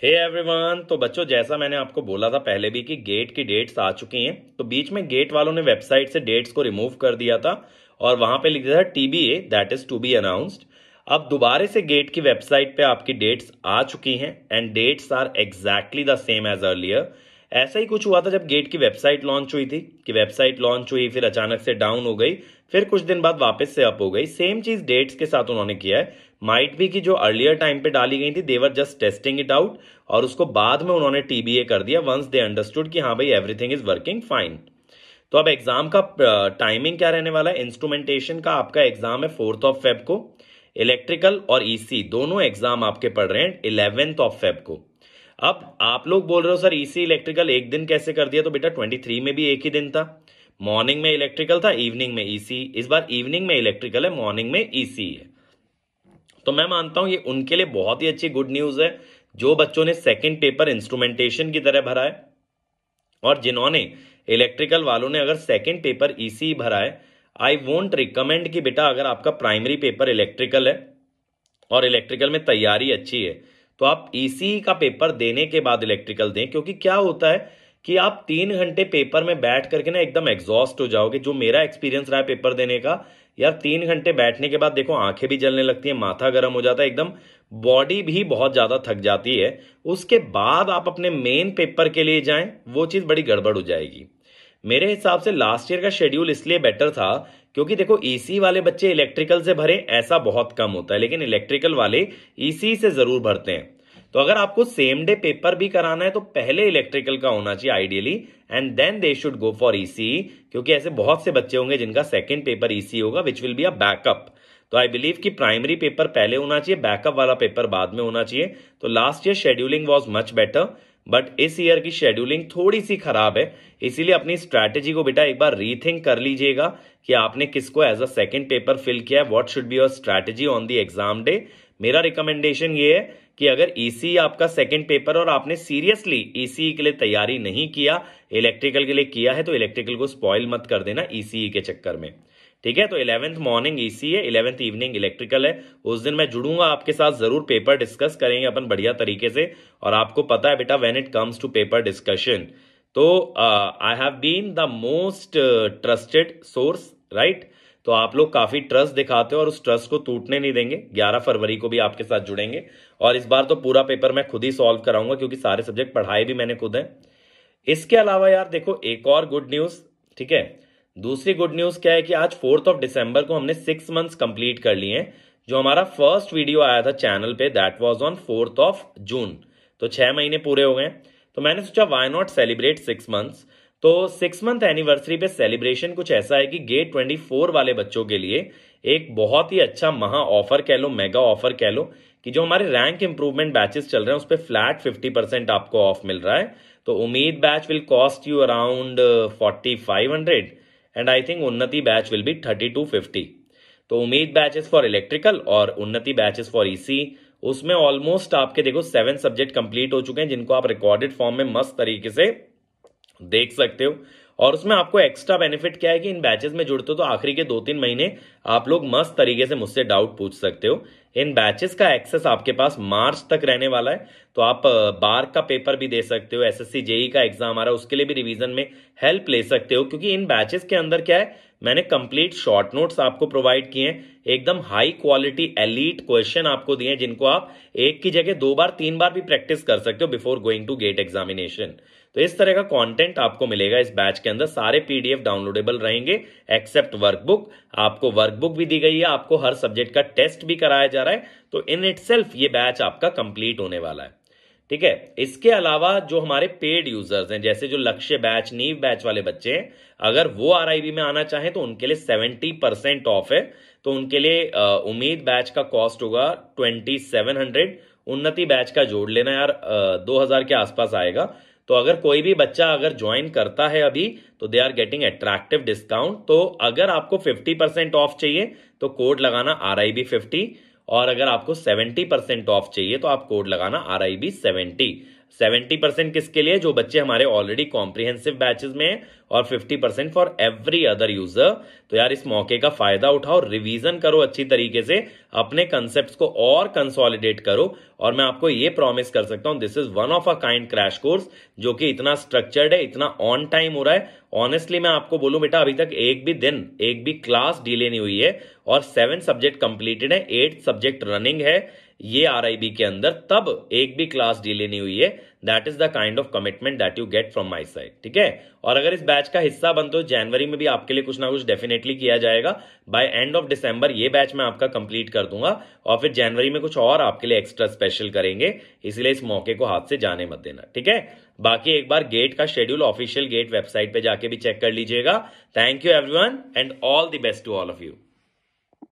Hey everyone. तो बच्चों, जैसा मैंने आपको बोला था पहले भी कि गेट की डेट्स आ चुकी हैं। तो बीच में गेट वालों ने वेबसाइट से डेट्स को रिमूव कर दिया था और वहां पे लिख दिया था TBA, that is to be announced. अब दोबारा से गेट की वेबसाइट पे आपकी डेट्स आ चुकी हैं and dates are exactly the same as earlier. ऐसा ही कुछ हुआ था जब गेट की वेबसाइट लॉन्च हुई थी कि वेबसाइट लॉन्च हुई, फिर अचानक से डाउन हो गई, फिर कुछ दिन बाद वापस से अप हो गई। सेम चीज डेट्स के साथ उन्होंने किया है। माइट भी कि जो अर्लियर टाइम पे डाली गई थी देवर जस्ट टेस्टिंग इट आउट और उसको बाद में उन्होंने टीबीए कर दिया वंस दे अंडरस्टूड कि हाँ भाई एवरीथिंग इज वर्किंग फाइन। तो अब एग्जाम का टाइमिंग क्या रहने वाला है? इंस्ट्रूमेंटेशन का आपका एग्जाम है 4 को। इलेक्ट्रिकल और ईसी दोनों एग्जाम आपके पढ़ रहे हैं 11 को। अब आप लोग बोल रहे हो सर ईसी इलेक्ट्रिकल एक दिन कैसे कर दिया? तो बेटा 23 में भी एक ही दिन था। मॉर्निंग में इलेक्ट्रिकल था, इवनिंग में ईसी। इस बार इवनिंग में इलेक्ट्रिकल है, मॉर्निंग में ईसी है। तो मैं मानता हूं ये उनके लिए बहुत ही अच्छी गुड न्यूज है जो बच्चों ने सेकंड पेपर इंस्ट्रूमेंटेशन की तरह भरा है। और जिन्होंने इलेक्ट्रिकल वालों ने अगर सेकंड पेपर ईसी भरा है, आई वोंट रिकमेंड कि बेटा अगर आपका प्राइमरी पेपर इलेक्ट्रिकल है और इलेक्ट्रिकल में तैयारी अच्छी है तो आप ईसी का पेपर देने के बाद इलेक्ट्रिकल दें। क्योंकि क्या होता है कि आप 3 घंटे पेपर में बैठ करके ना एकदम एग्जॉस्ट हो जाओगे। जो मेरा एक्सपीरियंस रहा है पेपर देने का, यार 3 घंटे बैठने के बाद देखो आंखें भी जलने लगती है, माथा गर्म हो जाता है, एकदम बॉडी भी बहुत ज्यादा थक जाती है। उसके बाद आप अपने मेन पेपर के लिए जाएं, वो चीज बड़ी गड़बड़ हो जाएगी। मेरे हिसाब से लास्ट ईयर का शेड्यूल इसलिए बेटर था क्योंकि देखो ईसी वाले बच्चे इलेक्ट्रिकल से भरे ऐसा बहुत कम होता है, लेकिन इलेक्ट्रिकल वाले ईसी से जरूर भरते हैं। तो अगर आपको सेम डे पेपर भी कराना है तो पहले इलेक्ट्रिकल का होना चाहिए ideally, and then they should go for EC. क्योंकि ऐसे बहुत से बच्चे होंगे जिनका सेकंड पेपर ईसी होगा which will be a backup. तो आई बिलीव कि प्राइमरी पेपर पहले होना चाहिए, बैकअप वाला पेपर बाद में होना चाहिए। तो last year scheduling was much better, but इस ईयर की शेड्यूलिंग थोड़ी सी खराब है। इसीलिए अपनी स्ट्रैटेजी को बेटा एक बार रीथिंक कर लीजिएगा कि आपने किसको as a second paper fill किया है, what should be your strategy on the exam day. मेरा रिकमेंडेशन ये है कि अगर ईसी आपका सेकंड पेपर और आपने सीरियसली ईसी के लिए तैयारी नहीं किया, इलेक्ट्रिकल के लिए किया है, तो इलेक्ट्रिकल को स्पॉइल मत कर देना ईसी के चक्कर में। ठीक है, तो 11th मॉर्निंग ईसी है, 11th इवनिंग इलेक्ट्रिकल है। उस दिन मैं जुड़ूंगा आपके साथ, जरूर पेपर डिस्कस करेंगे अपन बढ़िया तरीके से। और आपको पता है बेटा when it comes to paper discussion, तो I have been the most trusted source, right. तो आप लोग काफी ट्रस्ट दिखाते हो और उस ट्रस्ट को टूटने नहीं देंगे। 11 फरवरी को भी आपके साथ जुड़ेंगे और इस बार तो पूरा पेपर मैं खुद ही सॉल्व कराऊंगा क्योंकि सारे सब्जेक्ट पढ़ाए भी मैंने खुद हैं। इसके अलावा यार देखो एक और गुड न्यूज, ठीक है। दूसरी गुड न्यूज क्या है कि आज 4 दिसंबर को हमने 6 मंथ्स कंप्लीट कर लिए हैं। जो हमारा फर्स्ट वीडियो आया था चैनल पे दैट वाज ऑन 4 जून। तो 6 महीने पूरे हो गए। तो मैंने सोचा व्हाई नॉट सेलिब्रेट 6 मंथ्स। तो 6 मंथ एनिवर्सरी पे सेलिब्रेशन कुछ ऐसा है कि गेट 24 वाले बच्चों के लिए एक बहुत ही अच्छा महा ऑफर कह लो, मेगा ऑफर कह लो, कि जो हमारे रैंक इंप्रूवमेंट बैचेस चल रहे हैं उस पर फ्लैट 50% आपको ऑफ मिल रहा है। तो उम्मीद batch will cost you around 4500 and I think उन्नति बैच विल बी 3250। तो उम्मीद बैच इज फॉर इलेक्ट्रिकल और उन्नति बैच इज फॉर ईसी। उसमें ऑलमोस्ट आपके देखो 7 सब्जेक्ट कंप्लीट हो चुके हैं जिनको आप रिकॉर्डेड फॉर्म में मस्त तरीके से देख सकते हो। और उसमें आपको एक्स्ट्रा बेनिफिट क्या है कि इन बैचेस में जुड़ते हो तो आखिरी के 2-3 महीने आप लोग मस्त तरीके से मुझसे डाउट पूछ सकते हो। इन बैचेस का एक्सेस आपके पास मार्च तक रहने वाला है। तो आप बार का पेपर भी दे सकते हो, एसएससी जेई का एग्जाम आ रहा है उसके लिए भी रिवीजन में हेल्प ले सकते हो। क्योंकि इन बैचेस के अंदर क्या है, मैंने कंप्लीट शॉर्ट नोट्स आपको प्रोवाइड किए हैं, एकदम हाई क्वालिटी एलीट क्वेश्चन आपको दिए हैं जिनको आप एक की जगह 2 बार 3 बार भी प्रैक्टिस कर सकते हो before going to GATE examination. तो इस तरह का कंटेंट आपको मिलेगा इस बैच के अंदर। सारे पीडीएफ डाउनलोडेबल रहेंगे एक्सेप्ट वर्कबुक। आपको वर्कबुक भी दी गई है, आपको हर सब्जेक्ट का टेस्ट भी कराया जा रहा है। तो इन इटसेल्फ ये बैच आपका कंप्लीट होने वाला है। ठीक है, इसके अलावा जो हमारे पेड यूजर्स हैं जैसे जो लक्ष्य बैच, नीव बैच वाले बच्चे हैं, अगर वो आरआईबी में आना चाहें तो उनके लिए 70% ऑफ है। तो उनके लिए उम्मीद बैच का कॉस्ट होगा 2700। उन्नति बैच का जोड़ लेना यार, 2000 के आसपास आएगा। तो अगर कोई भी बच्चा अगर ज्वाइन करता है अभी तो they are getting attractive discount. तो अगर आपको 50% ऑफ चाहिए तो कोड लगाना RIB50, और अगर आपको 70% ऑफ चाहिए तो आप कोड लगाना RIB70। 70% किसके लिए, जो बच्चे हमारे ऑलरेडी कॉम्प्रिहेंसिव बैचेस में हैं, और 50% फॉर एवरी अदर यूजर। तो यार इस मौके का फायदा उठाओ, रिवीजन करो अच्छी तरीके से, अपने कंसेप्ट्स को और कंसोलिडेट करो, और मैं आपको ये प्रॉमिस कर सकता हूं this is one of a kind crash course जो कि इतना स्ट्रक्चर्ड है, इतना ऑन टाइम हो रहा है। ऑनेस्टली मैं आपको बोलूं बेटा, अभी तक एक भी दिन, एक भी क्लास डिले नहीं हुई है, और 7 सब्जेक्ट कंप्लीटेड है, 8 सब्जेक्ट रनिंग है ये आरआईबी के अंदर, तब एक भी क्लास डिले नहीं हुई है। That is the kind of commitment that you get from my side, ठीक है। और अगर इस बैच का हिस्सा बनते हो, जनवरी में भी आपके लिए कुछ ना कुछ डेफिनेटली किया जाएगा। बाय एंड ऑफ दिसंबर ये बैच मैं आपका कंप्लीट कर दूंगा, और फिर जनवरी में कुछ और आपके लिए एक्स्ट्रा स्पेशल करेंगे, इसलिए इस मौके को हाथ से जाने मत देना, ठीक है। बाकी एक बार गेट का शेड्यूल ऑफिशियल गेट वेबसाइट पे जाके भी चेक कर लीजिएगा। Thank you everyone and all the best to all of you.